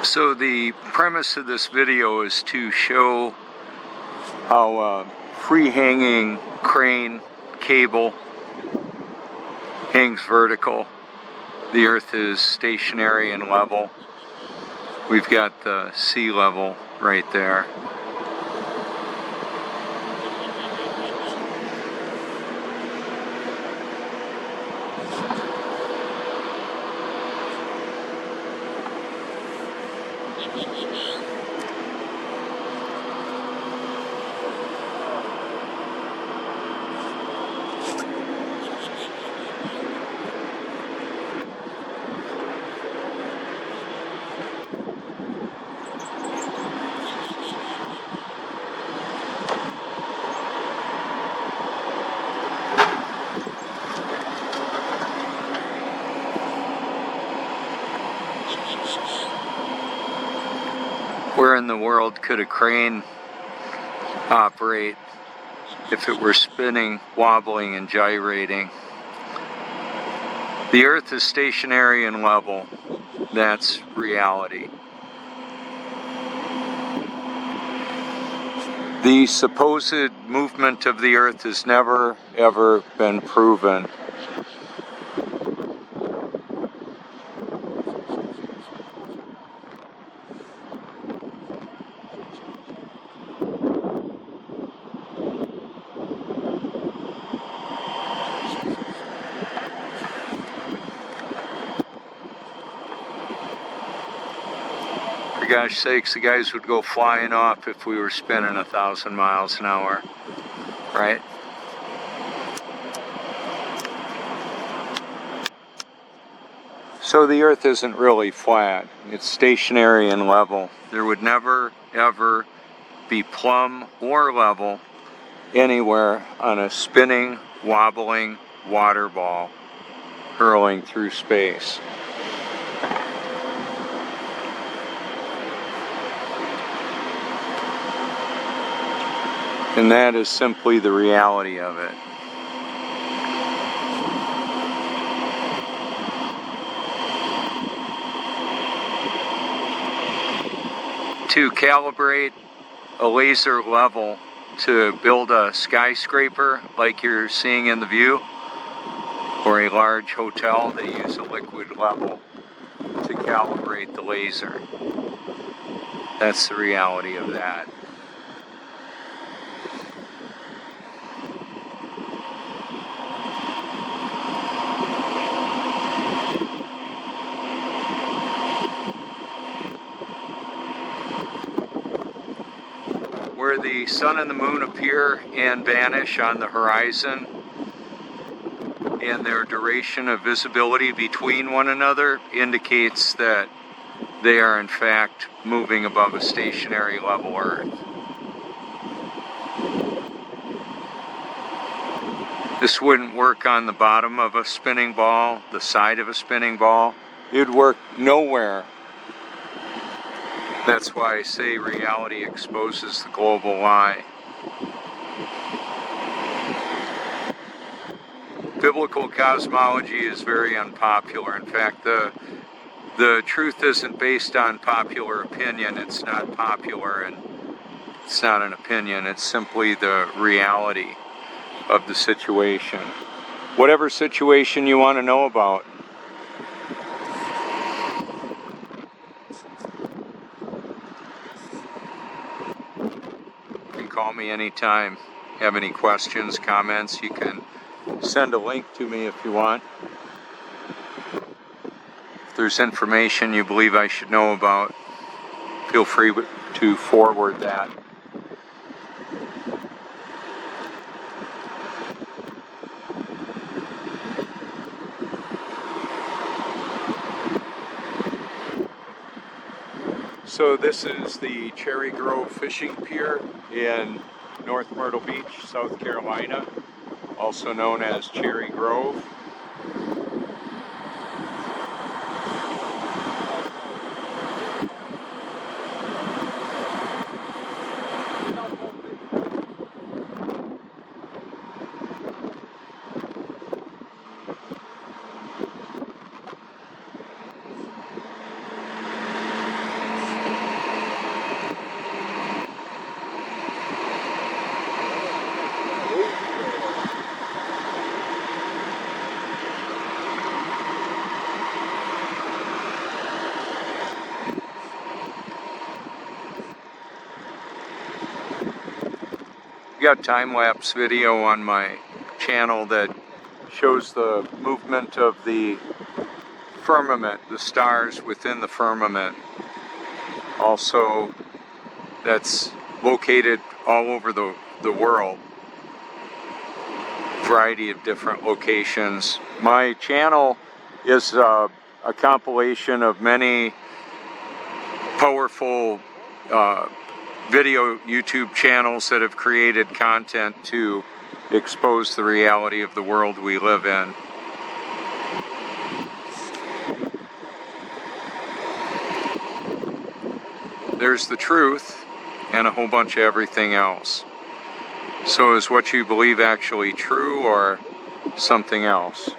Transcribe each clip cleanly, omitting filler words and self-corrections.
So the premise of this video is to show how a free-hanging crane cable hangs vertical. The earth is stationary and level. We've got the sea level right there. Where in the world could a crane operate if it were spinning, wobbling, and gyrating? The earth is stationary and level. That's reality. The supposed movement of the earth has never, ever been proven. For gosh sakes, the guys would go flying off if we were spinning 1,000 miles an hour, right? So the earth isn't really flat. It's stationary and level. There would never, ever be plumb or level anywhere on a spinning, wobbling water ball hurling through space. And that is simply the reality of it. To calibrate a laser level to build a skyscraper like you're seeing in the view, or a large hotel, they use a liquid level to calibrate the laser. That's the reality of that. Where the sun and the moon appear and vanish on the horizon, and their duration of visibility between one another indicates that they are in fact moving above a stationary level earth. This wouldn't work on the bottom of a spinning ball, the side of a spinning ball. It would work nowhere. That's why I say reality exposes the global lie. Biblical cosmology is very unpopular. In fact, the truth isn't based on popular opinion. It's not popular, and it's not an opinion. It's simply the reality of the situation. Whatever situation you want to know about. Call me anytime. Have any questions, comments, you can send a link to me if you want. If there's information you believe I should know about, feel free to forward that. So this is the Cherry Grove Fishing Pier in North Myrtle Beach, South Carolina, also known as Cherry Grove. got time-lapse video on my channel that shows the movement of the firmament, the stars within the firmament. Also, that's located all over the world. Variety of different locations. My channel is a compilation of many powerful video YouTube channels that have created content to expose the reality of the world we live in. There's the truth and a whole bunch of everything else. So is what you believe actually true or something else?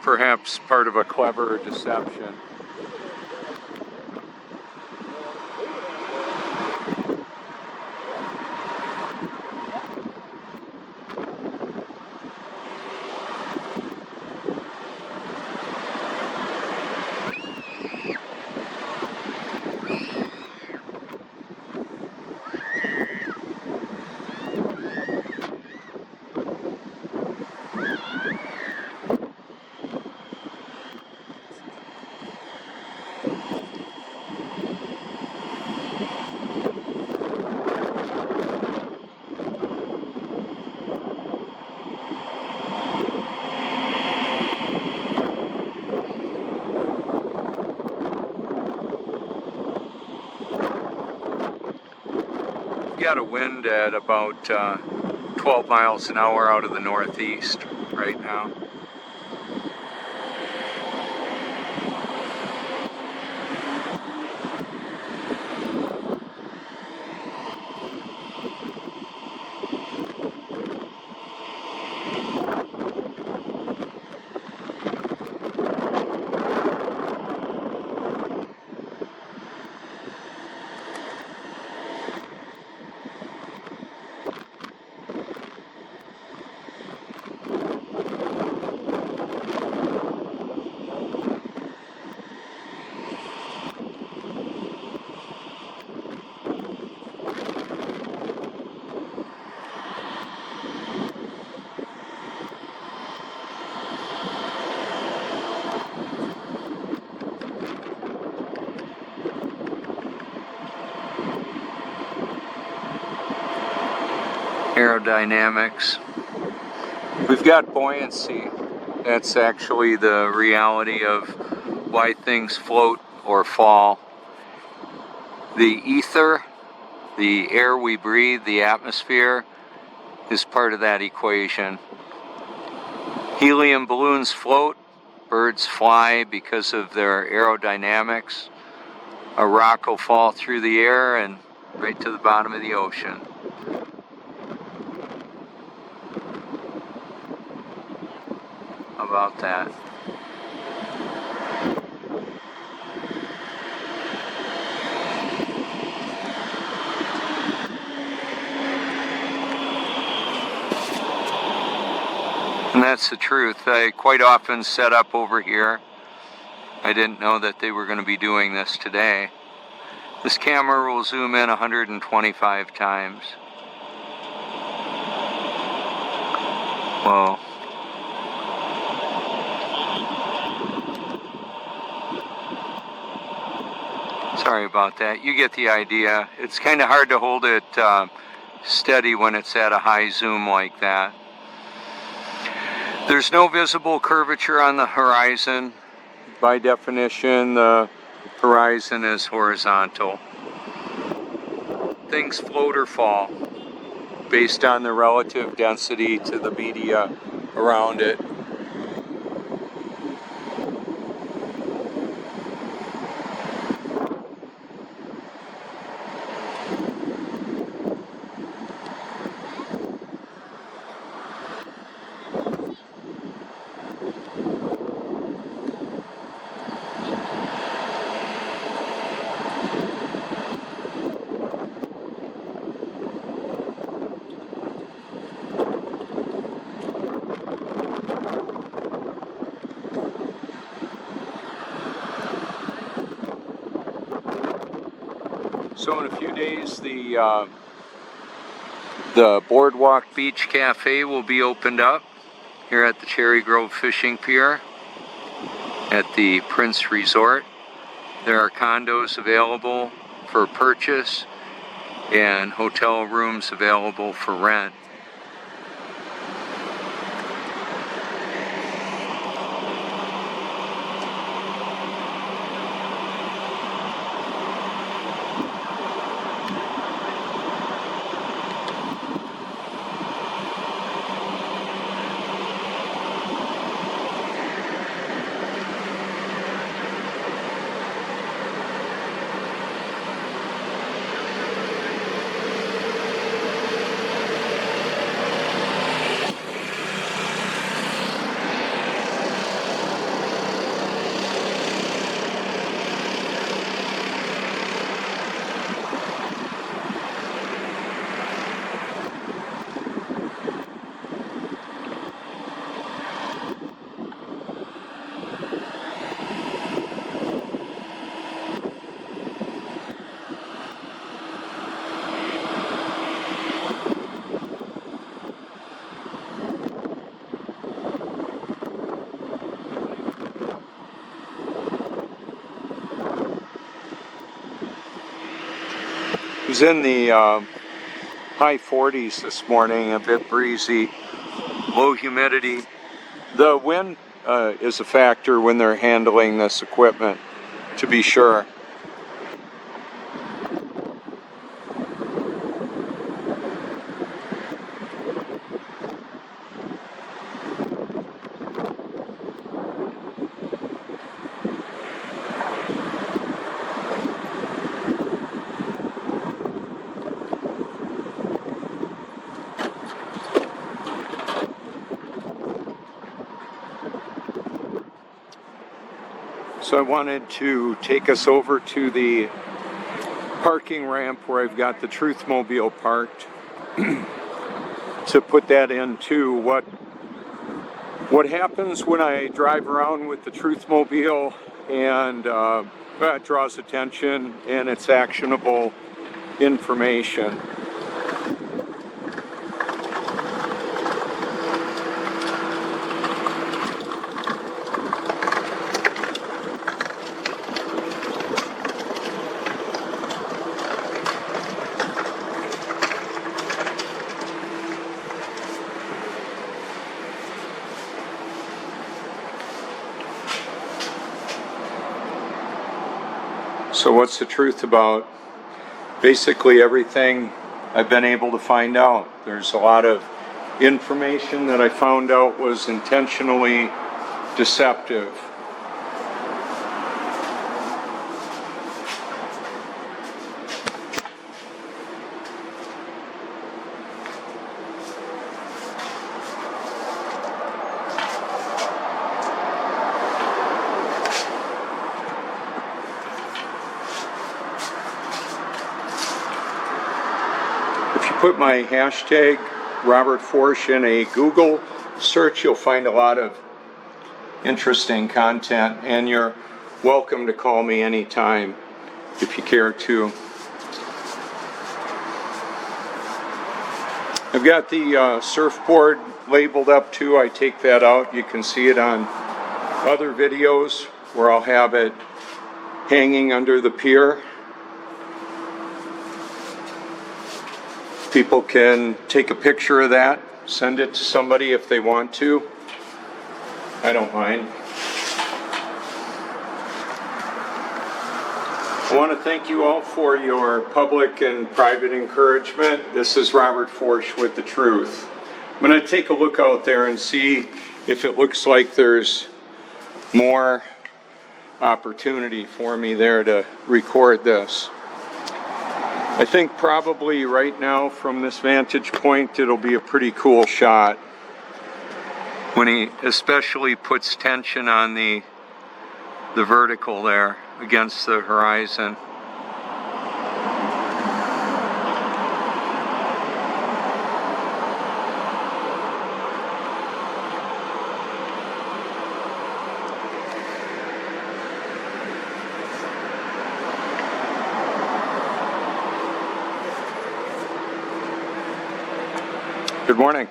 Perhaps part of a clever deception. Got a wind at about 12 miles an hour out of the northeast right now. Aerodynamics. We've got buoyancy. That's actually the reality of why things float or fall. The ether, the air we breathe, the atmosphere, is part of that equation. Helium balloons float, birds fly because of their aerodynamics. A rock will fall through the air and right to the bottom of the ocean. How about that? And that's the truth. I quite often set up over here. I didn't know that they were going to be doing this today. This camera will zoom in 125 times. Whoa. Sorry about that. You get the idea. It's kind of hard to hold it steady when it's at a high zoom like that. There's no visible curvature on the horizon. By definition, the horizon is horizontal. Things float or fall based on the relative density to the media around it. So in a few days, the Boardwalk Beach Cafe will be opened up here at the Cherry Grove Fishing Pier at the Prince Resort. There are condos available for purchase and hotel rooms available for rent. It was in the high 40s this morning, a bit breezy, low humidity. The wind is a factor when they're handling this equipment, to be sure. So I wanted to take us over to the parking ramp where I've got the Truthmobile parked to put that into what happens when I drive around with the Truthmobile and that draws attention and it's actionable information. So what's the truth about basically everything I've been able to find out? There's a lot of information that I found out was intentionally deceptive. Put my hashtag Robert Forsch in a Google search, you'll find a lot of interesting content, and you're welcome to call me anytime if you care to. I've got the surfboard labeled up too. I take that out. You can see it on other videos where I'll have it hanging under the pier. People can take a picture of that, send it to somebody if they want to. I don't mind. I want to thank you all for your public and private encouragement. This is Robert Forsch with The Truth. I'm going to take a look out there and see if it looks like there's more opportunity for me there to record this. I think probably right now from this vantage point it'll be a pretty cool shot when he especially puts tension on the vertical there against the horizon. Good morning.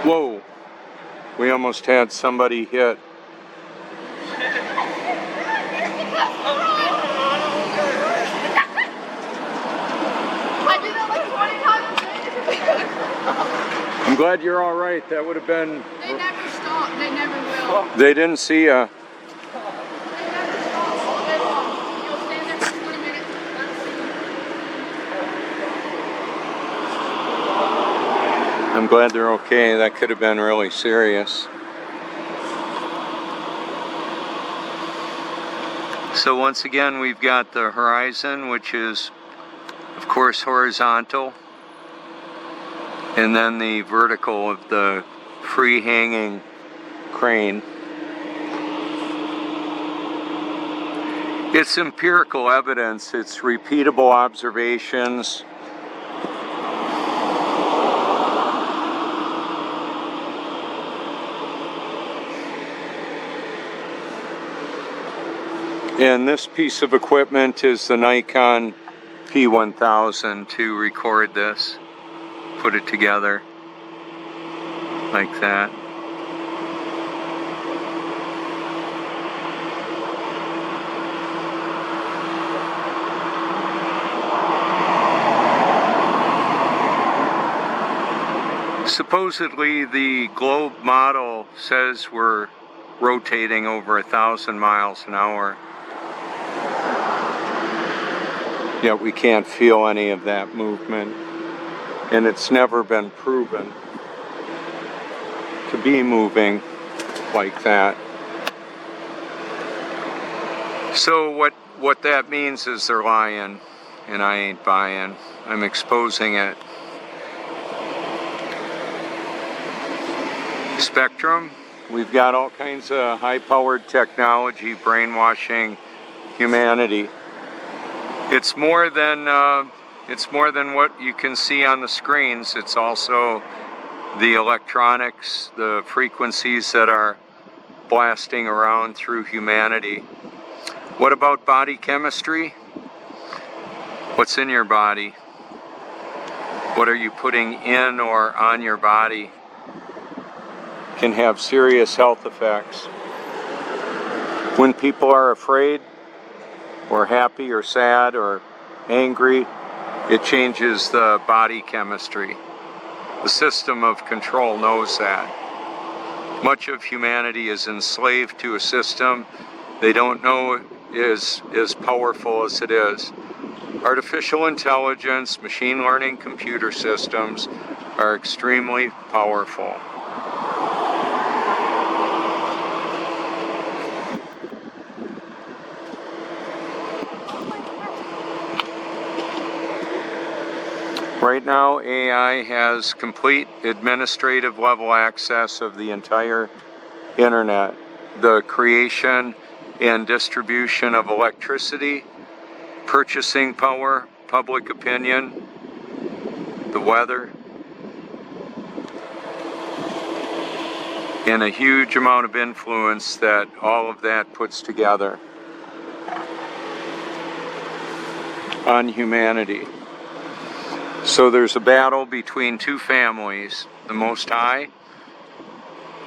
Whoa, we almost had somebody hit. I'm glad you're all right. That would have been... They never stop. They never will. They didn't see ya. They never stop all day long. You'll stand there for 20 minutes. I'm glad they're okay. That could have been really serious. So once again, we've got the horizon, which is, of course, horizontal. And then the vertical of the free-hanging crane. It's empirical evidence. It's repeatable observations. And this piece of equipment is the Nikon P1000 to record this. Put it together like that. Supposedly the globe model says we're rotating over 1,000 miles an hour. Yet we can't feel any of that movement. And it's never been proven to be moving like that. So what that means is they're lying, and I ain't buying. I'm exposing it. Spectrum, we've got all kinds of high-powered technology brainwashing humanity. It's more than what you can see on the screens. It's also the electronics, the frequencies that are blasting around through humanity. What about body chemistry? What's in your body? What are you putting in or on your body can have serious health effects. When people are afraid, or happy, or sad, or angry, it changes the body chemistry. The system of control knows that. Much of humanity is enslaved to a system they don't know is as powerful as it is. Artificial intelligence, machine learning computer systems are extremely powerful. Right now, AI has complete administrative level access of the entire internet. The creation and distribution of electricity, purchasing power, public opinion, the weather, and a huge amount of influence that all of that puts together on humanity. So there's a battle between two families. The Most High,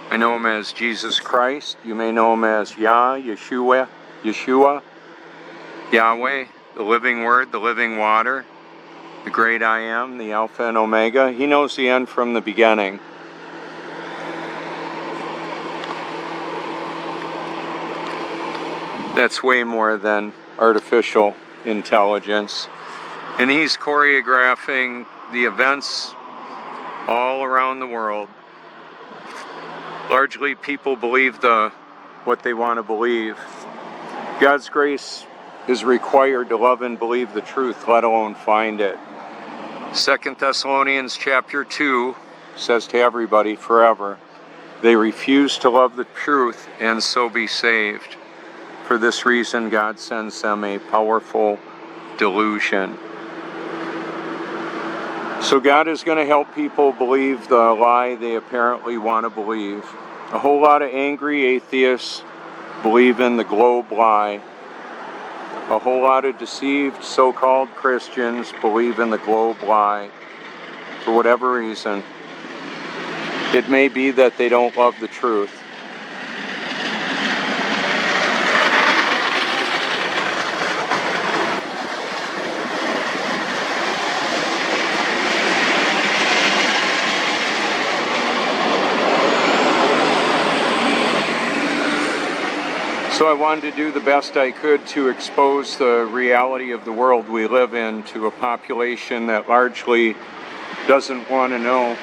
I know him as Jesus Christ. You may know him as Yeshua, Yahweh, the living word, the living water, the great I am, the Alpha and Omega. He knows the end from the beginning. That's way more than artificial intelligence. And he's choreographing the events all around the world. Largely, people believe what they want to believe. God's grace is required to love and believe the truth, let alone find it. 2 Thessalonians chapter 2 says to everybody forever, they refuse to love the truth and so be saved. For this reason, God sends them a powerful delusion. So God is going to help people believe the lie they apparently want to believe. A whole lot of angry atheists believe in the globe lie. A whole lot of deceived so-called Christians believe in the globe lie for whatever reason. It may be that they don't love the truth. So I wanted to do the best I could to expose the reality of the world we live in to a population that largely doesn't want to know.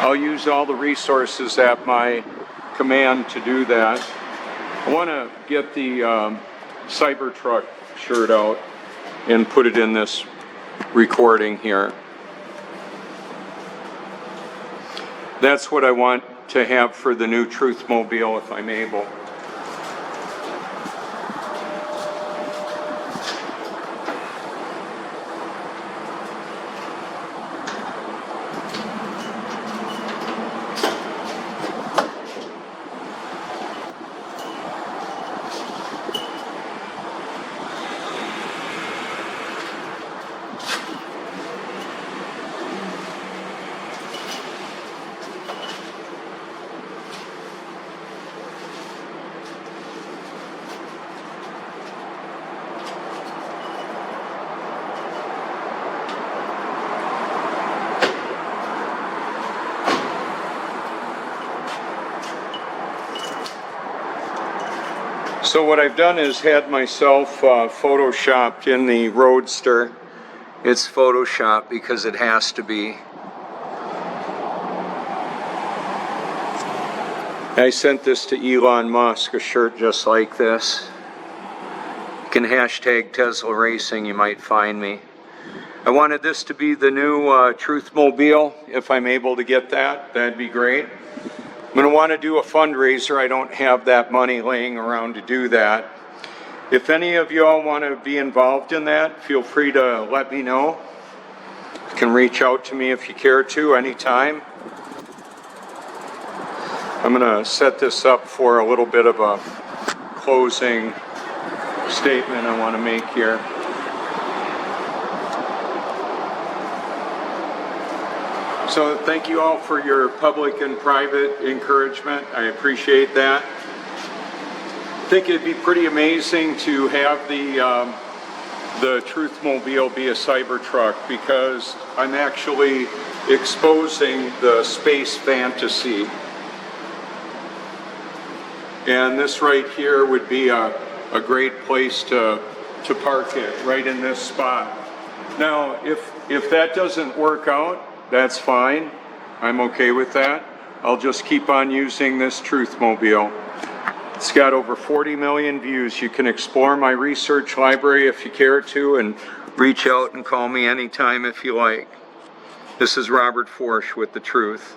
I'll use all the resources at my command to do that. I want to get the Cybertruck shirt out and put it in this recording here. That's what I want to have for the new Truthmobile if I'm able. So what I've done is had myself photoshopped in the Roadster. It's photoshopped because it has to be. I sent this to Elon Musk, a shirt just like this. You can hashtag Tesla Racing, you might find me. I wanted this to be the new Truthmobile. If I'm able to get that, that'd be great. I'm going to want to do a fundraiser. I don't have that money laying around to do that. If any of y'all want to be involved in that, feel free to let me know. You can reach out to me if you care to anytime. I'm going to set this up for a little bit of a closing statement I want to make here. So thank you all for your public and private encouragement. I appreciate that. I think it'd be pretty amazing to have the Truthmobile be a Cybertruck, because I'm actually exposing the space fantasy. And this right here would be a great place to park it, right in this spot. Now, if that doesn't work out, that's fine. I'm okay with that. I'll just keep on using this Truthmobile. It's got over 40 million views. You can explore my research library if you care to, and reach out and call me anytime if you like. This is Robert Forsch with The Truth.